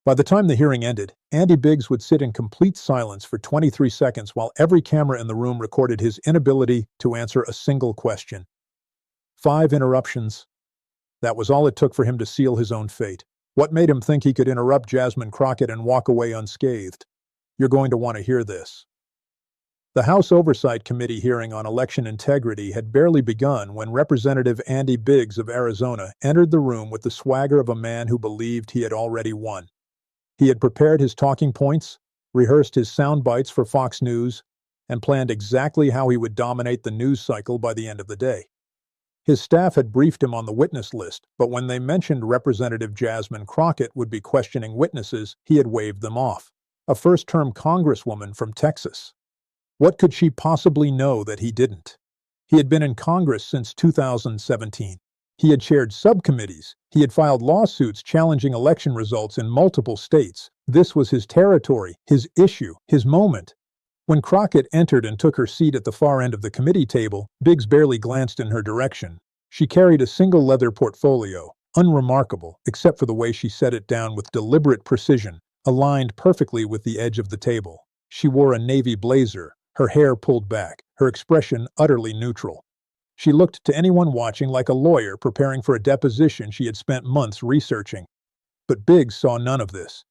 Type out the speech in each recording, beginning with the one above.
By the time the hearing ended, Andy Biggs would sit in complete silence for 23 seconds while every camera in the room recorded his inability to answer a single question. 5 interruptions. That was all it took for him to seal his own fate. What made him think he could interrupt Jasmine Crockett and walk away unscathed? You're going to want to hear this. The House Oversight Committee hearing on election integrity had barely begun when Representative Andy Biggs of Arizona entered the room with the swagger of a man who believed he had already won. He had prepared his talking points, rehearsed his sound bites for Fox News, and planned exactly how he would dominate the news cycle by the end of the day. His staff had briefed him on the witness list, but when they mentioned Representative Jasmine Crockett would be questioning witnesses, he had waved them off. A first-term congresswoman from Texas. What could she possibly know that he didn't? He had been in Congress since 2017. He had chaired subcommittees. He had filed lawsuits challenging election results in multiple states. This was his territory, his issue, his moment. When Crockett entered and took her seat at the far end of the committee table, Biggs barely glanced in her direction. She carried a single leather portfolio, unremarkable, except for the way she set it down with deliberate precision, aligned perfectly with the edge of the table. She wore a navy blazer, her hair pulled back, her expression utterly neutral. She looked to anyone watching like a lawyer preparing for a deposition she had spent months researching. But Biggs saw none of this.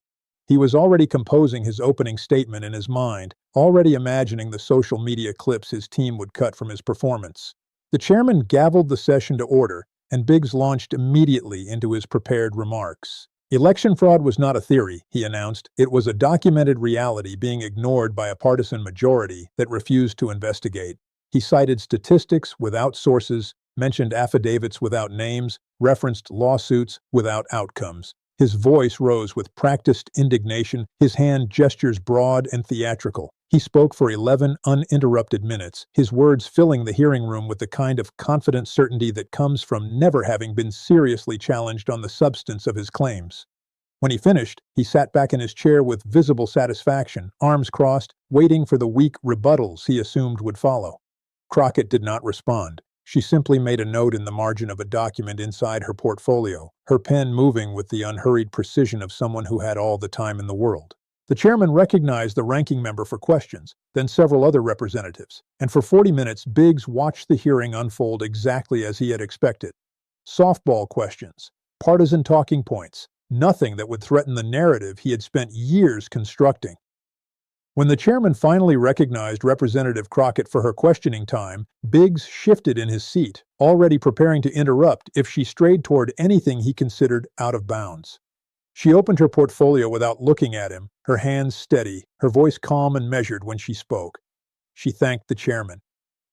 He was already composing his opening statement in his mind, already imagining the social media clips his team would cut from his performance. The chairman gavelled the session to order, and Biggs launched immediately into his prepared remarks. Election fraud was not a theory, he announced. It was a documented reality being ignored by a partisan majority that refused to investigate. He cited statistics without sources, mentioned affidavits without names, referenced lawsuits without outcomes. His voice rose with practiced indignation, his hand gestures broad and theatrical. He spoke for 11 uninterrupted minutes, his words filling the hearing room with the kind of confident certainty that comes from never having been seriously challenged on the substance of his claims. When he finished, he sat back in his chair with visible satisfaction, arms crossed, waiting for the weak rebuttals he assumed would follow. Crockett did not respond. She simply made a note in the margin of a document inside her portfolio, her pen moving with the unhurried precision of someone who had all the time in the world. The chairman recognized the ranking member for questions, then several other representatives, and for 40 minutes Biggs watched the hearing unfold exactly as he had expected. Softball questions, partisan talking points, nothing that would threaten the narrative he had spent years constructing. When the chairman finally recognized Representative Crockett for her questioning time, Biggs shifted in his seat, already preparing to interrupt if she strayed toward anything he considered out of bounds. She opened her portfolio without looking at him, her hands steady, her voice calm and measured when she spoke. She thanked the chairman.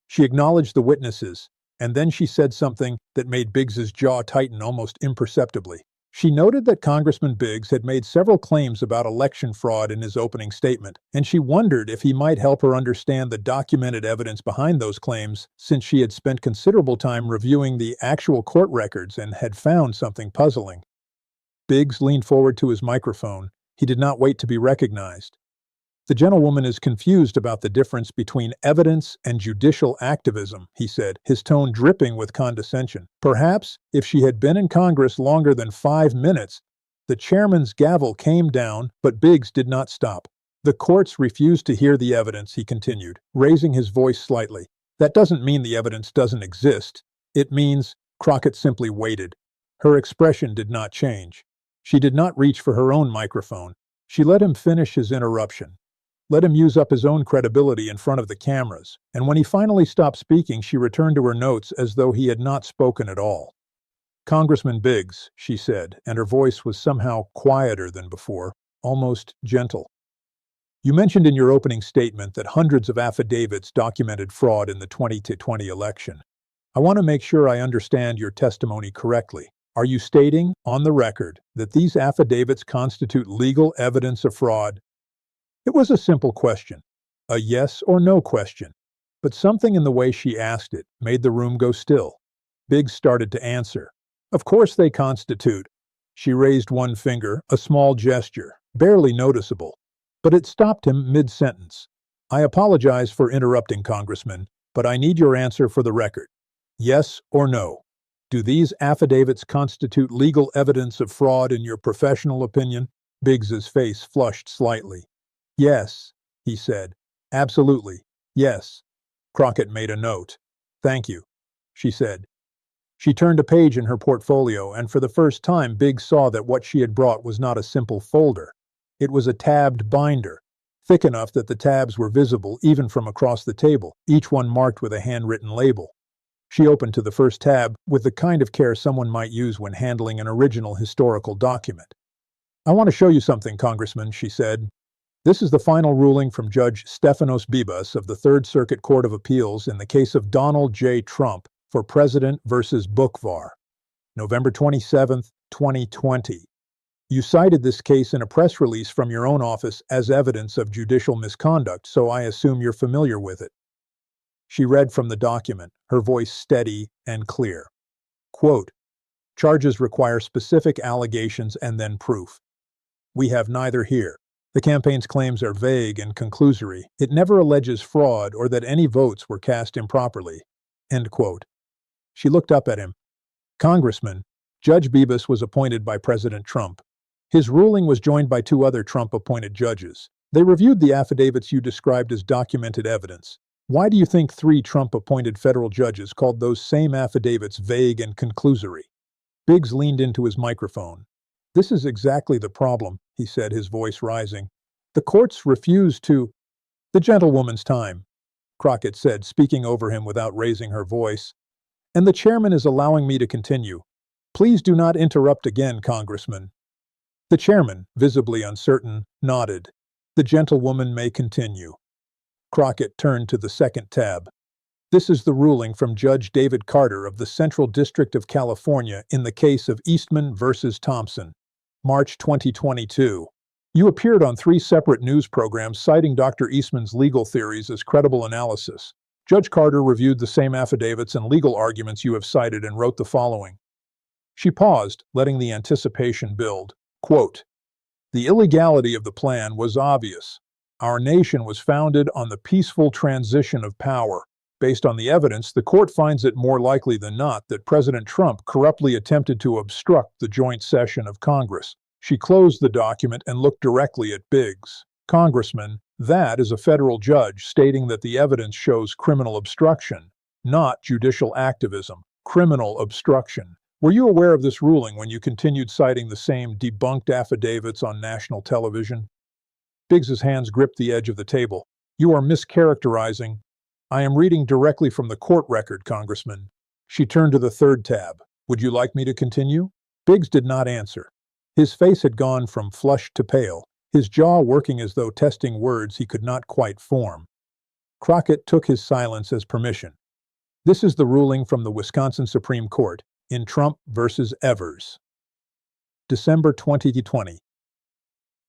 She acknowledged the witnesses, and then she said something that made Biggs's jaw tighten almost imperceptibly. She noted that Congressman Biggs had made several claims about election fraud in his opening statement, and she wondered if he might help her understand the documented evidence behind those claims, since she had spent considerable time reviewing the actual court records and had found something puzzling. Biggs leaned forward to his microphone. He did not wait to be recognized. "The gentlewoman is confused about the difference between evidence and judicial activism," he said, his tone dripping with condescension. Perhaps, if she had been in Congress longer than 5 minutes, the chairman's gavel came down, but Biggs did not stop. "The courts refused to hear the evidence," he continued, raising his voice slightly. "That doesn't mean the evidence doesn't exist. It means—" Crockett simply waited. Her expression did not change. She did not reach for her own microphone. She let him finish his interruption. Let him use up his own credibility in front of the cameras, and when he finally stopped speaking, she returned to her notes as though he had not spoken at all. "Congressman Biggs," she said, and her voice was somehow quieter than before, almost gentle. "You mentioned in your opening statement that hundreds of affidavits documented fraud in the 2020 election. I want to make sure I understand your testimony correctly. Are you stating, on the record, that these affidavits constitute legal evidence of fraud?" It was a simple question, a yes or no question, but something in the way she asked it made the room go still. Biggs started to answer. "Of course they constitute." She raised one finger, a small gesture, barely noticeable, but it stopped him mid-sentence. "I apologize for interrupting, Congressman, but I need your answer for the record. Yes or no? Do these affidavits constitute legal evidence of fraud in your professional opinion?" Biggs's face flushed slightly. Yes, he said. Absolutely. Yes. Crockett made a note. Thank you, she said. She turned a page in her portfolio, and for the first time Biggs saw that what she had brought was not a simple folder. It was a tabbed binder, thick enough that the tabs were visible even from across the table, each one marked with a handwritten label. She opened to the first tab with the kind of care someone might use when handling an original historical document. I want to show you something, Congressman, she said. This is the final ruling from Judge Stephanos Bibas of the Third Circuit Court of Appeals in the case of Donald J. Trump for President versus Bookvar, November 27, 2020. You cited this case in a press release from your own office as evidence of judicial misconduct, so I assume you're familiar with it. She read from the document, her voice steady and clear. Quote, charges require specific allegations and then proof. We have neither here. The campaign's claims are vague and conclusory. It never alleges fraud or that any votes were cast improperly. End quote. She looked up at him. Congressman, Judge Bibas was appointed by President Trump. His ruling was joined by two other Trump-appointed judges. They reviewed the affidavits you described as documented evidence. Why do you think three Trump-appointed federal judges called those same affidavits vague and conclusory? Biggs leaned into his microphone. This is exactly the problem, he said, his voice rising. The courts refuse to— The gentlewoman's time, Crockett said, speaking over him without raising her voice. And the chairman is allowing me to continue. Please do not interrupt again, Congressman. The chairman, visibly uncertain, nodded. The gentlewoman may continue. Crockett turned to the second tab. This is the ruling from Judge David Carter of the Central District of California in the case of Eastman versus Thompson, March 2022. You appeared on 3 separate news programs citing Dr. Eastman's legal theories as credible analysis. Judge Carter reviewed the same affidavits and legal arguments you have cited and wrote the following. She paused, letting the anticipation build. Quote, the illegality of the plan was obvious. Our nation was founded on the peaceful transition of power. Based on the evidence, the court finds it more likely than not that President Trump corruptly attempted to obstruct the joint session of Congress. She closed the document and looked directly at Biggs. Congressman, that is a federal judge stating that the evidence shows criminal obstruction, not judicial activism. Criminal obstruction. Were you aware of this ruling when you continued citing the same debunked affidavits on national television? Biggs's hands gripped the edge of the table. You are mischaracterizing. I am reading directly from the court record, Congressman. She turned to the third tab. Would you like me to continue? Biggs did not answer. His face had gone from flushed to pale, his jaw working as though testing words he could not quite form. Crockett took his silence as permission. This is the ruling from the Wisconsin Supreme Court in Trump versus Evers. December 2020.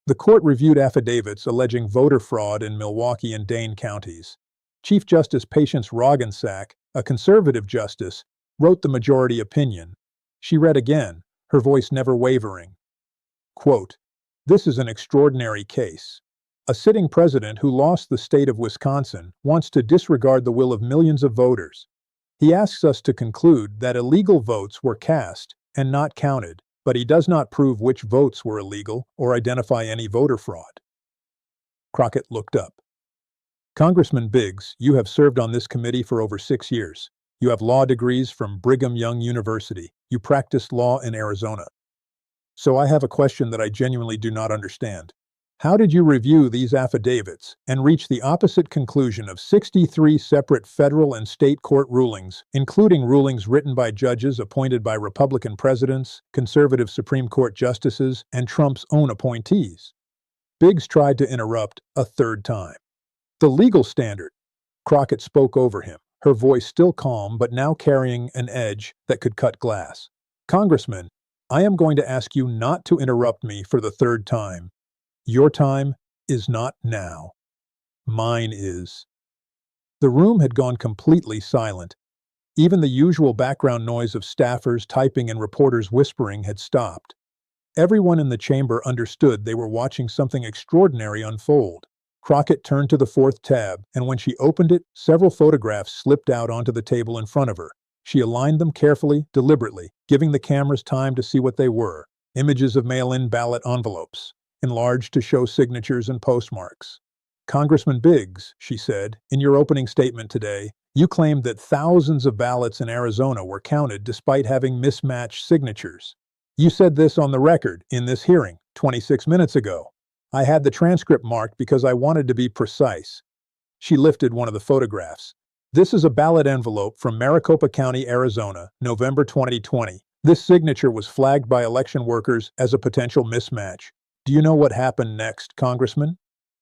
The court reviewed affidavits alleging voter fraud in Milwaukee and Dane counties. Chief Justice Patience Roggensack, a conservative justice, wrote the majority opinion. She read again, her voice never wavering. Quote, this is an extraordinary case. A sitting president who lost the state of Wisconsin wants to disregard the will of millions of voters. He asks us to conclude that illegal votes were cast and not counted, but he does not prove which votes were illegal or identify any voter fraud. Crockett looked up. Congressman Biggs, you have served on this committee for over 6 years. You have law degrees from Brigham Young University. You practiced law in Arizona. So I have a question that I genuinely do not understand. How did you review these affidavits and reach the opposite conclusion of 63 separate federal and state court rulings, including rulings written by judges appointed by Republican presidents, conservative Supreme Court justices, and Trump's own appointees? Biggs tried to interrupt a third time. The legal standard. Crockett spoke over him, her voice still calm but now carrying an edge that could cut glass. Congressman, I am going to ask you not to interrupt me for the third time. Your time is not now. Mine is. The room had gone completely silent. Even the usual background noise of staffers typing and reporters whispering had stopped. Everyone in the chamber understood they were watching something extraordinary unfold. Crockett turned to the fourth tab, and when she opened it, several photographs slipped out onto the table in front of her. She aligned them carefully, deliberately, giving the cameras time to see what they were. Images of mail-in ballot envelopes. enlarged to show signatures and postmarks. Congressman Biggs, she said, in your opening statement today, you claimed that thousands of ballots in Arizona were counted despite having mismatched signatures. You said this on the record in this hearing 26 minutes ago. I had the transcript marked because I wanted to be precise. She lifted one of the photographs. This is a ballot envelope from Maricopa County, Arizona, November 2020. This signature was flagged by election workers as a potential mismatch. Do you know what happened next, Congressman?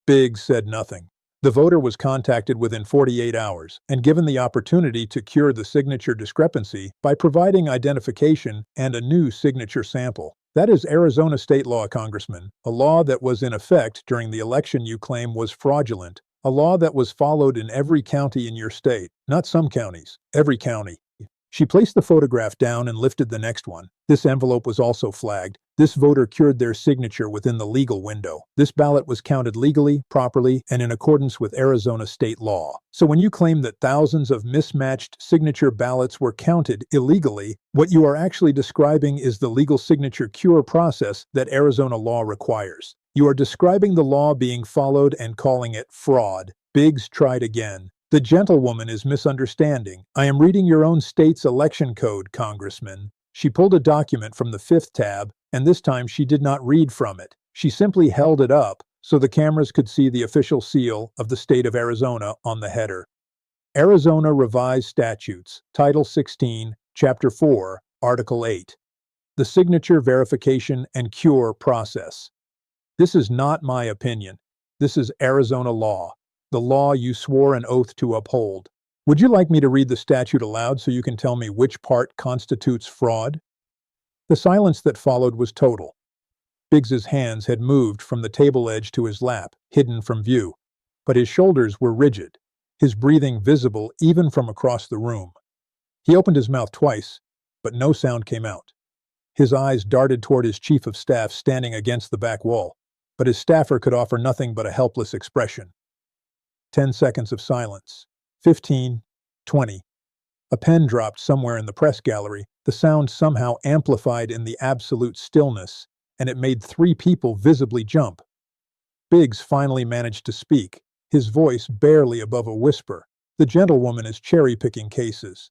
Biggs said nothing. The voter was contacted within 48 hours and given the opportunity to cure the signature discrepancy by providing identification and a new signature sample. That is Arizona state law, Congressman, a law that was in effect during the election you claim was fraudulent, a law that was followed in every county in your state, not some counties, every county. She placed the photograph down and lifted the next one. This envelope was also flagged. This voter cured their signature within the legal window. This ballot was counted legally, properly, and in accordance with Arizona state law. So when you claim that thousands of mismatched signature ballots were counted illegally, what you are actually describing is the legal signature cure process that Arizona law requires. You are describing the law being followed and calling it fraud. Biggs tried again. The gentlewoman is misunderstanding. I am reading your own state's election code, Congressman. She pulled a document from the 5th tab, and this time she did not read from it. She simply held it up so the cameras could see the official seal of the state of Arizona on the header. Arizona Revised Statutes, Title 16, Chapter 4, Article 8. The Signature Verification and Cure Process. This is not my opinion. This is Arizona law. The law you swore an oath to uphold. Would you like me to read the statute aloud so you can tell me which part constitutes fraud? The silence that followed was total. Biggs's hands had moved from the table edge to his lap, hidden from view, but his shoulders were rigid, his breathing visible even from across the room. He opened his mouth twice, but no sound came out. His eyes darted toward his chief of staff standing against the back wall, but his staffer could offer nothing but a helpless expression. 10 seconds of silence. 15, 20. A pen dropped somewhere in the press gallery. The sound somehow amplified in the absolute stillness, and it made 3 people visibly jump. Biggs finally managed to speak, his voice barely above a whisper. The gentlewoman is cherry-picking cases.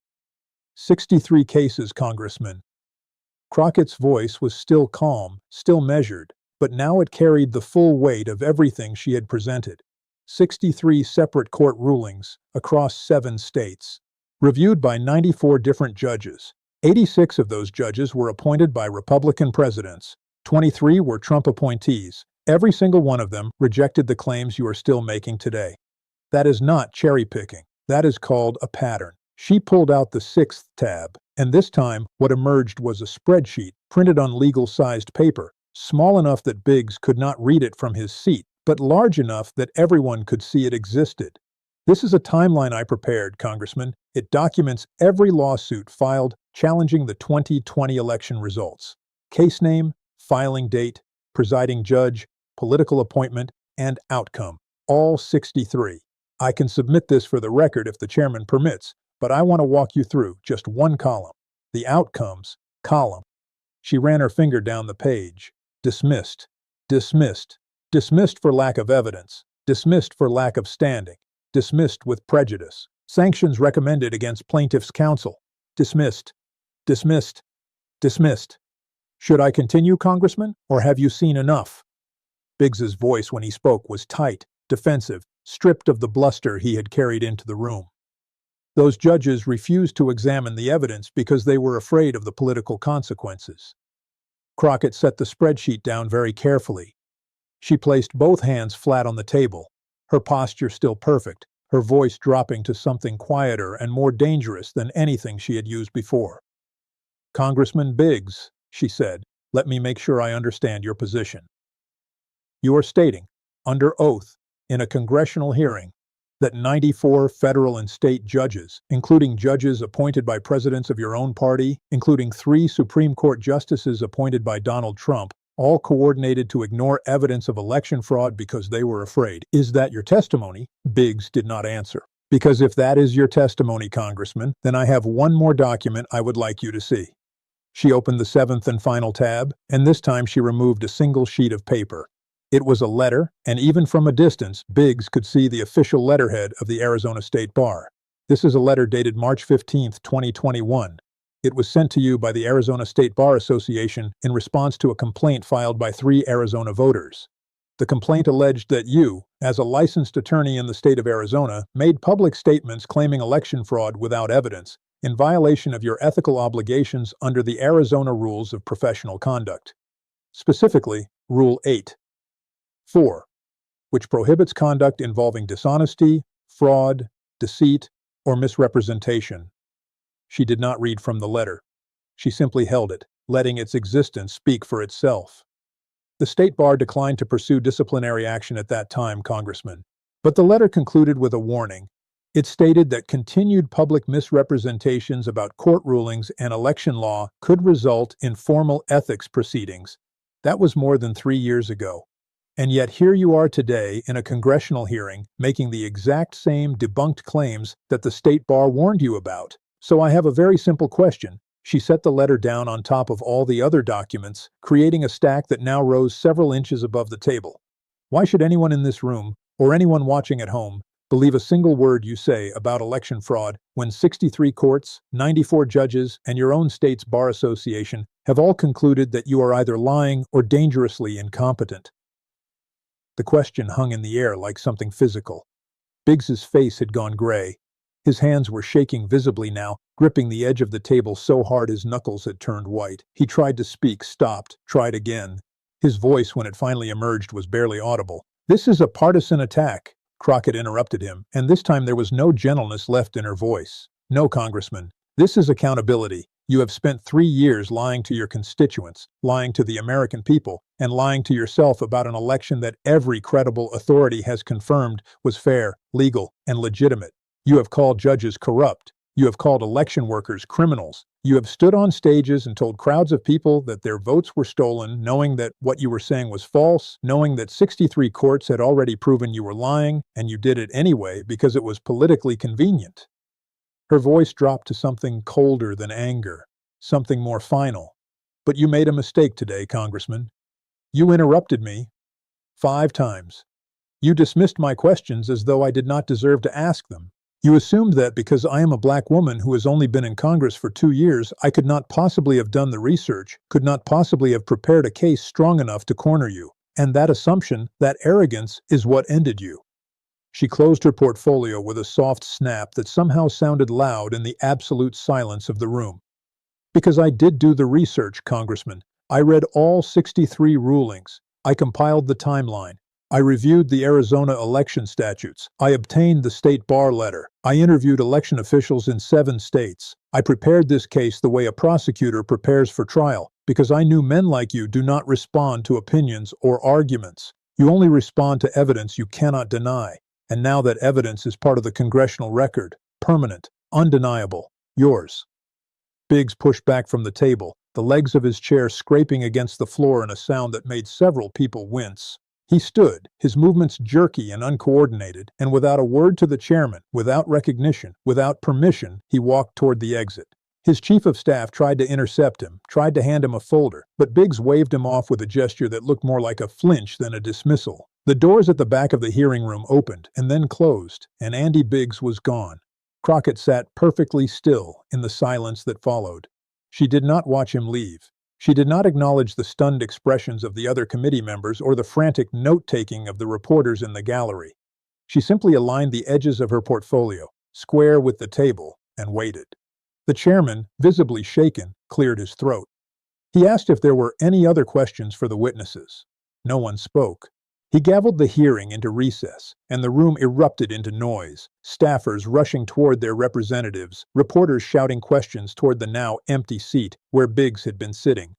63 cases, Congressman. Crockett's voice was still calm, still measured, but now it carried the full weight of everything she had presented. 63 separate court rulings across 7 states, reviewed by 94 different judges. 86 of those judges were appointed by Republican presidents. 23 were Trump appointees. Every single one of them rejected the claims you are still making today. That is not cherry-picking. That is called a pattern. She pulled out the 6th tab, and this time what emerged was a spreadsheet printed on legal-sized paper, small enough that Biggs could not read it from his seat, but large enough that everyone could see it existed. This is a timeline I prepared, Congressman. It documents every lawsuit filed challenging the 2020 election results. Case name, filing date, presiding judge, political appointment, and outcome. All 63. I can submit this for the record if the chairman permits, but I want to walk you through just one column. The outcomes column. She ran her finger down the page. Dismissed. Dismissed. Dismissed for lack of evidence, dismissed for lack of standing, dismissed with prejudice, sanctions recommended against plaintiff's counsel, dismissed, dismissed, dismissed. Should I continue, Congressman, or have you seen enough? Biggs's voice when he spoke was tight, defensive, stripped of the bluster he had carried into the room. Those judges refused to examine the evidence because they were afraid of the political consequences. Crockett set the spreadsheet down very carefully. She placed both hands flat on the table, her posture still perfect, her voice dropping to something quieter and more dangerous than anything she had used before. Congressman Biggs, she said, let me make sure I understand your position. You are stating, under oath, in a congressional hearing, that 94 federal and state judges, including judges appointed by presidents of your own party, including 3 Supreme Court justices appointed by Donald Trump, all coordinated to ignore evidence of election fraud because they were afraid. Is that your testimony? Biggs did not answer. Because if that is your testimony, Congressman, then I have one more document I would like you to see. She opened the 7th and final tab, and this time she removed a single sheet of paper. It was a letter, and even from a distance, Biggs could see the official letterhead of the Arizona State Bar. This is a letter dated March 15, 2021. It was sent to you by the Arizona State Bar Association in response to a complaint filed by 3 Arizona voters. The complaint alleged that you, as a licensed attorney in the state of Arizona, made public statements claiming election fraud without evidence, in violation of your ethical obligations under the Arizona Rules of Professional Conduct. Specifically, Rule 8.4, which prohibits conduct involving dishonesty, fraud, deceit, or misrepresentation. She did not read from the letter. She simply held it, letting its existence speak for itself. The State Bar declined to pursue disciplinary action at that time, Congressman. But the letter concluded with a warning. It stated that continued public misrepresentations about court rulings and election law could result in formal ethics proceedings. That was more than 3 years ago. And yet here you are today in a congressional hearing making the exact same debunked claims that the State Bar warned you about. So I have a very simple question. She set the letter down on top of all the other documents, creating a stack that now rose several inches above the table. Why should anyone in this room, or anyone watching at home, believe a single word you say about election fraud when 63 courts, 94 judges, and your own state's bar association have all concluded that you are either lying or dangerously incompetent? The question hung in the air like something physical. Biggs's face had gone gray. His hands were shaking visibly now, gripping the edge of the table so hard his knuckles had turned white. He tried to speak, stopped, tried again. His voice, when it finally emerged, was barely audible. "This is a partisan attack," Crockett interrupted him, and this time there was no gentleness left in her voice. "No, Congressman. This is accountability. You have spent 3 years lying to your constituents, lying to the American people, and lying to yourself about an election that every credible authority has confirmed was fair, legal, and legitimate. You have called judges corrupt. You have called election workers criminals. You have stood on stages and told crowds of people that their votes were stolen, knowing that what you were saying was false, knowing that 63 courts had already proven you were lying, and you did it anyway because it was politically convenient." Her voice dropped to something colder than anger, something more final. "But you made a mistake today, Congressman. You interrupted me 5 times. You dismissed my questions as though I did not deserve to ask them. You assumed that because I am a black woman who has only been in Congress for 2 years, I could not possibly have done the research, could not possibly have prepared a case strong enough to corner you. And that assumption, that arrogance, is what ended you." She closed her portfolio with a soft snap that somehow sounded loud in the absolute silence of the room. "Because I did do the research, Congressman. I read all 63 rulings. I compiled the timeline. I reviewed the Arizona election statutes. I obtained the state bar letter. I interviewed election officials in 7 states. I prepared this case the way a prosecutor prepares for trial, because I knew men like you do not respond to opinions or arguments. You only respond to evidence you cannot deny. And now that evidence is part of the congressional record, permanent, undeniable, yours." Biggs pushed back from the table, the legs of his chair scraping against the floor in a sound that made several people wince. He stood, his movements jerky and uncoordinated, and without a word to the chairman, without recognition, without permission, he walked toward the exit. His chief of staff tried to intercept him, tried to hand him a folder, but Biggs waved him off with a gesture that looked more like a flinch than a dismissal. The doors at the back of the hearing room opened and then closed, and Andy Biggs was gone. Crockett sat perfectly still in the silence that followed. She did not watch him leave. She did not acknowledge the stunned expressions of the other committee members or the frantic note-taking of the reporters in the gallery. She simply aligned the edges of her portfolio, square with the table, and waited. The chairman, visibly shaken, cleared his throat. He asked if there were any other questions for the witnesses. No one spoke. He gavelled the hearing into recess, and the room erupted into noise, staffers rushing toward their representatives, reporters shouting questions toward the now empty seat where Biggs had been sitting.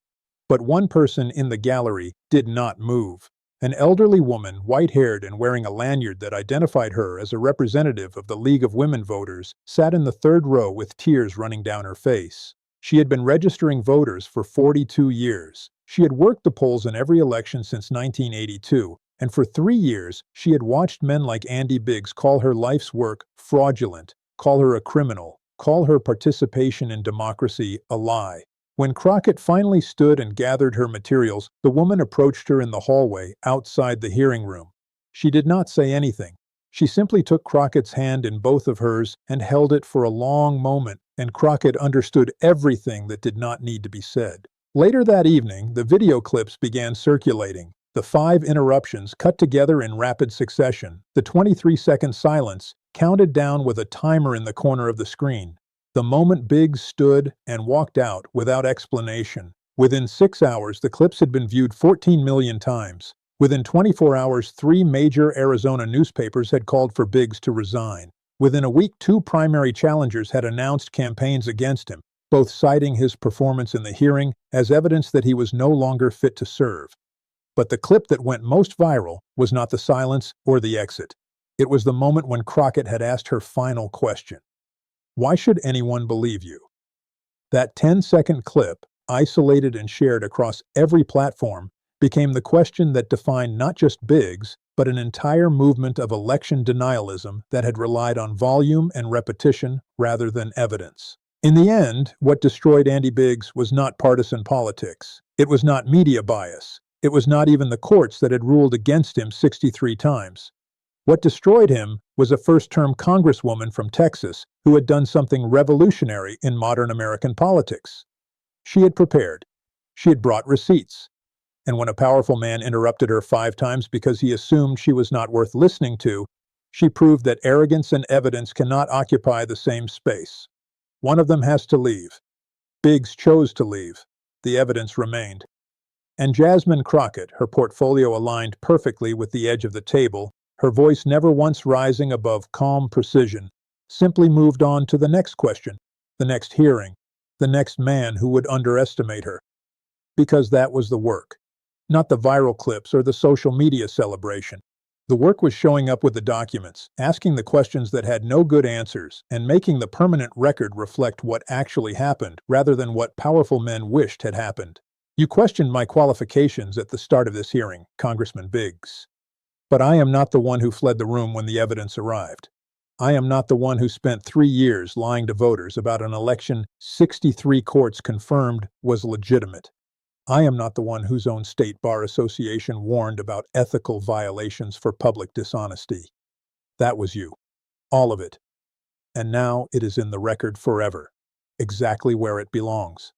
But one person in the gallery did not move. An elderly woman, white-haired and wearing a lanyard that identified her as a representative of the League of Women Voters, sat in the 3rd row with tears running down her face. She had been registering voters for 42 years. She had worked the polls in every election since 1982. And for 3 years, she had watched men like Andy Biggs call her life's work fraudulent, call her a criminal, call her participation in democracy a lie. When Crockett finally stood and gathered her materials, the woman approached her in the hallway outside the hearing room. She did not say anything. She simply took Crockett's hand in both of hers and held it for a long moment, and Crockett understood everything that did not need to be said. Later that evening, the video clips began circulating. The 5 interruptions cut together in rapid succession. The 23-second silence counted down with a timer in the corner of the screen. The moment Biggs stood and walked out without explanation. Within 6 hours, the clips had been viewed 14 million times. Within 24 hours, 3 major Arizona newspapers had called for Biggs to resign. Within a week, 2 primary challengers had announced campaigns against him, both citing his performance in the hearing as evidence that he was no longer fit to serve. But the clip that went most viral was not the silence or the exit. It was the moment when Crockett had asked her final question. Why should anyone believe you? That 10-second clip, isolated and shared across every platform, became the question that defined not just Biggs, but an entire movement of election denialism that had relied on volume and repetition rather than evidence. In the end, what destroyed Andy Biggs was not partisan politics. It was not media bias. It was not even the courts that had ruled against him 63 times. What destroyed him was a first-term congresswoman from Texas who had done something revolutionary in modern American politics. She had prepared. She had brought receipts. And when a powerful man interrupted her 5 times because he assumed she was not worth listening to, she proved that arrogance and evidence cannot occupy the same space. One of them has to leave. Biggs chose to leave. The evidence remained. And Jasmine Crockett, her portfolio aligned perfectly with the edge of the table, her voice never once rising above calm precision, simply moved on to the next question, the next hearing, the next man who would underestimate her. Because that was the work. Not the viral clips or the social media celebration. The work was showing up with the documents, asking the questions that had no good answers, and making the permanent record reflect what actually happened rather than what powerful men wished had happened. You questioned my qualifications at the start of this hearing, Congressman Biggs. But I am not the one who fled the room when the evidence arrived. I am not the one who spent 3 years lying to voters about an election 63 courts confirmed was legitimate. I am not the one whose own state bar association warned about ethical violations for public dishonesty. That was you. All of it. And now it is in the record forever. Exactly where it belongs.